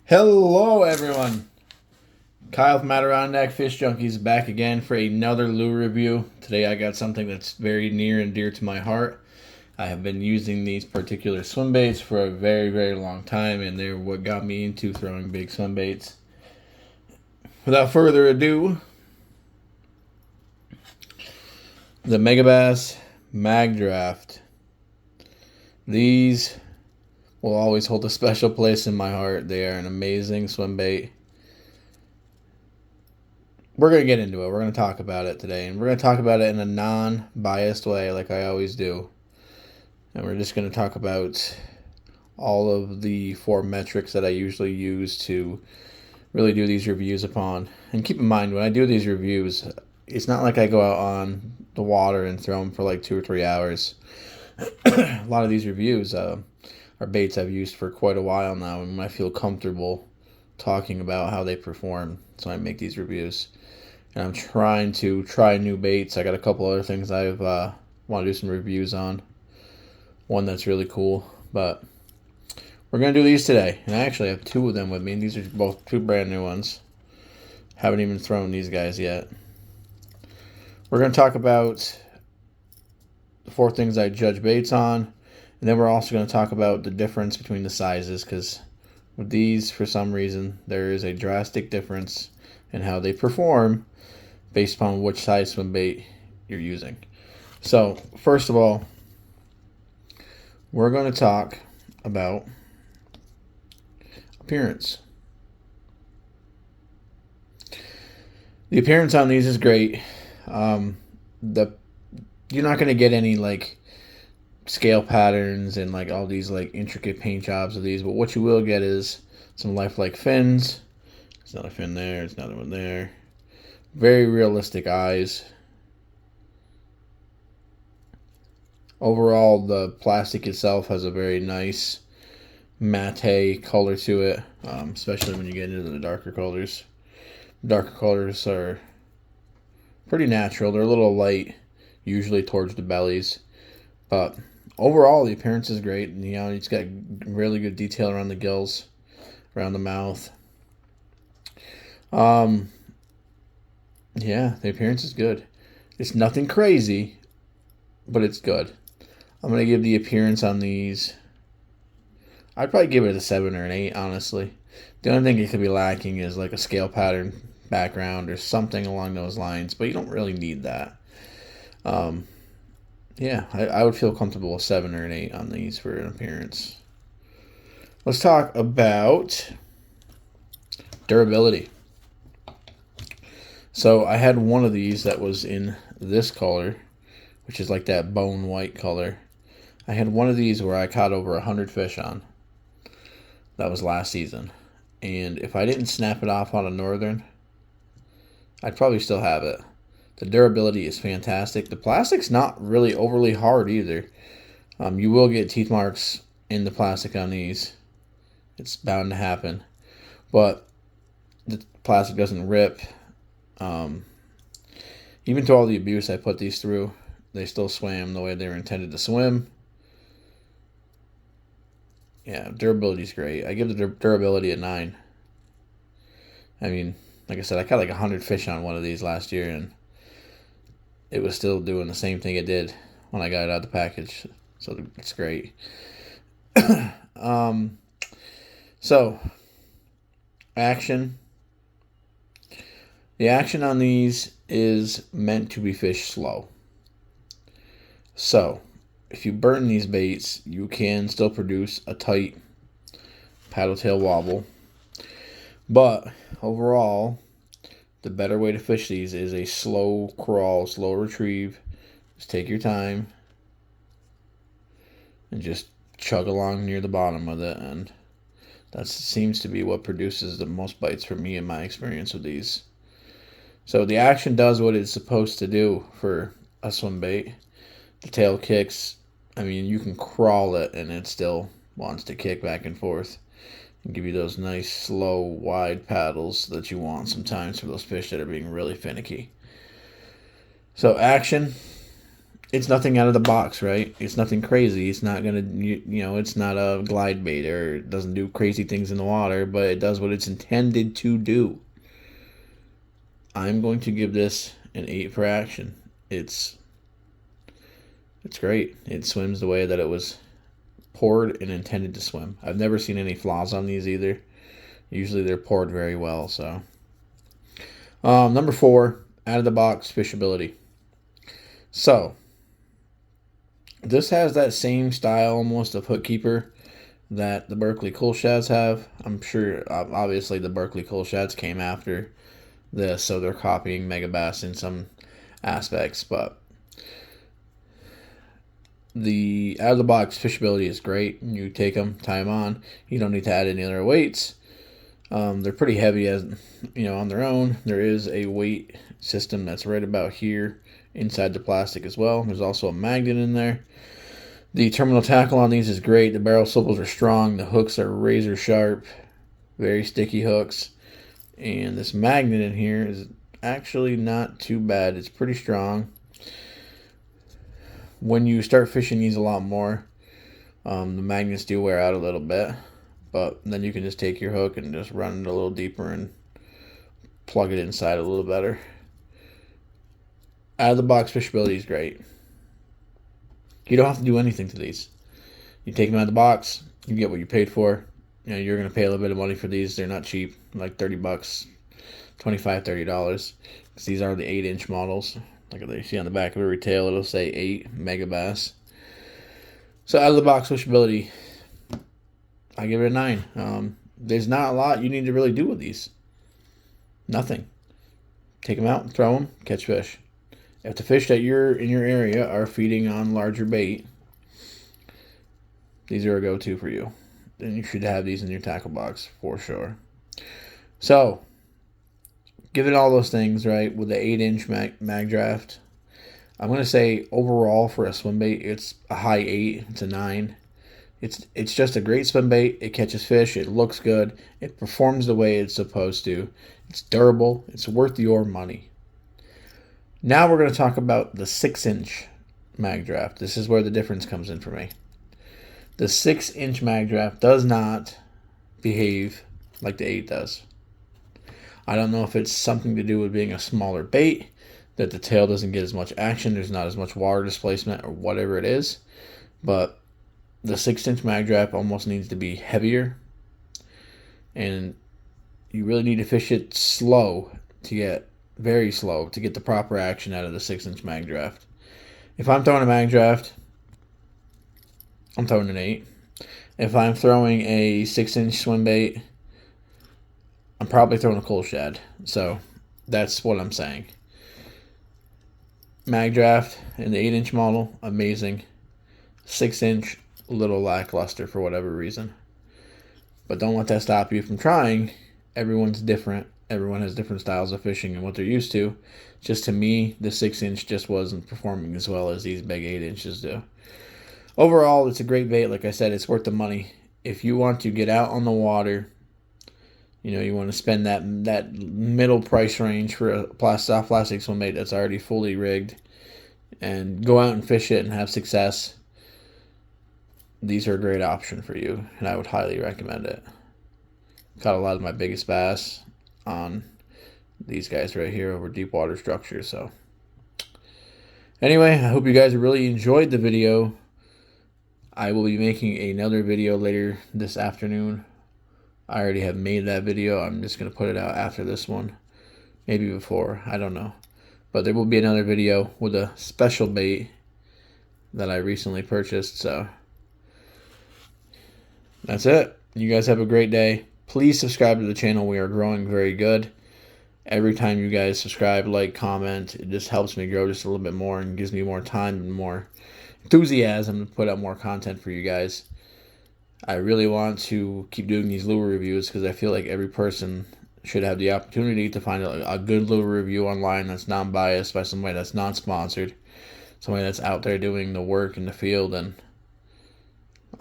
Hello, everyone. Kyle from Adirondack Fish Junkies back again for another lure review. Today I got something that's very near and dear to my heart. I have been using these particular swim baits for a very, very long time, and they're what got me into throwing big swim baits. Without further ado, the Megabass Magdraft. These will always hold a special place in my heart. They are an amazing swim bait. We're going to get into it. We're going to talk about it today. And we're going to talk about it in a non-biased way like I always do. And we're just going to talk about all of the 4 metrics that I usually use to really do these reviews upon. And keep in mind, when I do these reviews, it's not like I go out on the water and throw them for like 2 or 3 hours. A lot of these reviews are baits I've used for quite a while now, and I feel comfortable talking about how they perform. So I make these reviews. And I'm trying to try new baits. I got a couple other things I want to do some reviews on. One that's really cool. But we're going to do these today. And I actually have 2 of them with me. And these are both 2 brand new ones. Haven't even thrown these guys yet. We're going to talk about the 4 things I judge baits on. And then we're also going to talk about the difference between the sizes. Because with these, for some reason, there is a drastic difference in how they perform based upon which size swim bait you're using. So, first of all, we're going to talk about appearance. The appearance on these is great. You're not going to get any like scale patterns and like all these like intricate paint jobs of these, but what you will get is some lifelike fins. There's another fin there, there's another one there. Very realistic eyes. Overall, the plastic itself has a very nice matte color to it, especially when you get into the darker colors. Darker colors are pretty natural. They're a little light, usually towards the bellies, but overall, the appearance is great. You know, it's got really good detail around the gills, around the mouth. Yeah, the appearance is good. It's nothing crazy, but it's good. I'm going to give the appearance on these, I'd probably give it a 7 or an 8, honestly. The only thing it could be lacking is like a scale pattern background or something along those lines, but you don't really need that. Yeah, I would feel comfortable with 7 or an 8 on these for an appearance. Let's talk about durability. So I had one of these that was in this color, which is like that bone white color. I had one of these where I caught over 100 fish on. That was last season. And if I didn't snap it off on a northern, I'd probably still have it. The durability is fantastic. The plastic's not really overly hard either. You will get teeth marks in the plastic on these. It's bound to happen. But the plastic doesn't rip. Even to all the abuse I put these through, they still swam the way they were intended to swim. Yeah, durability is great. I give the durability a 9. I mean, like I said, I caught like 100 fish on one of these last year, and it was still doing the same thing it did when I got it out of the package. So it's great. So, action. The action on these is meant to be fished slow. So, if you burn these baits, you can still produce a tight paddle tail wobble. But overall, the better way to fish these is a slow crawl, slow retrieve. Just take your time and just chug along near the bottom with it. And that seems to be what produces the most bites for me in my experience with these. So the action does what it's supposed to do for a swim bait. The tail kicks. I mean, you can crawl it and it still wants to kick back and forth and give you those nice, slow, wide paddles that you want sometimes for those fish that are being really finicky. So action it's nothing out of the box, right? It's nothing crazy. It's not gonna, it's not a glide bait, or it doesn't do crazy things in the water, but it does what it's intended to do. I'm going to give this an 8 for action. It's great. It swims the way that it was poured and intended to swim. I've never seen any flaws on these either. Usually they're poured very well. So, number 4, out of the box fishability. So, this has that same style almost of hook keeper that the Berkley Cool Shads have. I'm sure, obviously, the Berkley Cool Shads came after this, so they're copying Megabass in some aspects, but the out of the box fishability is great. You take them, tie them on. You don't need to add any other weights. They're pretty heavy as on their own. There is a weight system that's right about here inside the plastic as well. There's also a magnet in there. The terminal tackle on these is great. The barrel swivels are strong. The hooks are razor sharp, very sticky hooks. And this magnet in here is actually not too bad. It's pretty strong. When you start fishing these a lot more, the magnets do wear out a little bit, but then you can just take your hook and just run it a little deeper and plug it inside a little better. Out of the box fishability is great. You don't have to do anything to these. You take them out of the box, you get what you paid for. You're going to pay a little bit of money for these. They're not cheap, like $30, $25, $30. Because these are the 8-inch models. Like you see on the back of every tail, it'll say 8 Megabass. So out of the box fishability, I give it a 9. There's not a lot you need to really do with these. Nothing. Take them out, throw them, catch fish. If the fish that you're in your area are feeding on larger bait, these are a go-to for you. Then you should have these in your tackle box for sure. So, given all those things, right, with the 8-inch Magdraft, I'm going to say overall for a swim bait, it's a high 8. It's a 9. It's just a great swim bait. It catches fish. It looks good. It performs the way it's supposed to. It's durable. It's worth your money. Now we're going to talk about the 6-inch Magdraft. This is where the difference comes in for me. The 6-inch Magdraft does not behave like the 8 does. I don't know if it's something to do with being a smaller bait, that the tail doesn't get as much action, there's not as much water displacement, or whatever it is, but the 6-inch Magdraft almost needs to be heavier, and you really need to fish it slow to get very slow to get the proper action out of the 6-inch Magdraft. If I'm throwing a Magdraft, I'm throwing an 8. If I'm throwing a 6-inch swim bait, I'm probably throwing a cool shad. So that's what I'm saying. Magdraft in the 8-inch model, amazing. 6-inch, a little lackluster for whatever reason. But don't let that stop you from trying. Everyone's different. Everyone has different styles of fishing and what they're used to. Just to me, the 6-inch just wasn't performing as well as these big 8 inches do. Overall, it's a great bait. Like I said, it's worth the money. If you want to get out on the water, you want to spend that middle price range for a soft plastic swim bait that's already fully rigged and go out and fish it and have success, these are a great option for you, and I would highly recommend it. Caught a lot of my biggest bass on these guys right here over deep water structures. So anyway, I hope you guys really enjoyed the video. I will be making another video later this afternoon. I already have made that video. I'm just going to put it out after this one. Maybe before. I don't know. But there will be another video with a special bait that I recently purchased. So that's it. You guys have a great day. Please subscribe to the channel. We are growing very good. Every time you guys subscribe, like, comment, it just helps me grow just a little bit more and gives me more time and more enthusiasm to put out more content for you guys. I really want to keep doing these lure reviews because I feel like every person should have the opportunity to find a good lure review online that's non-biased by somebody that's non-sponsored, somebody that's out there doing the work in the field and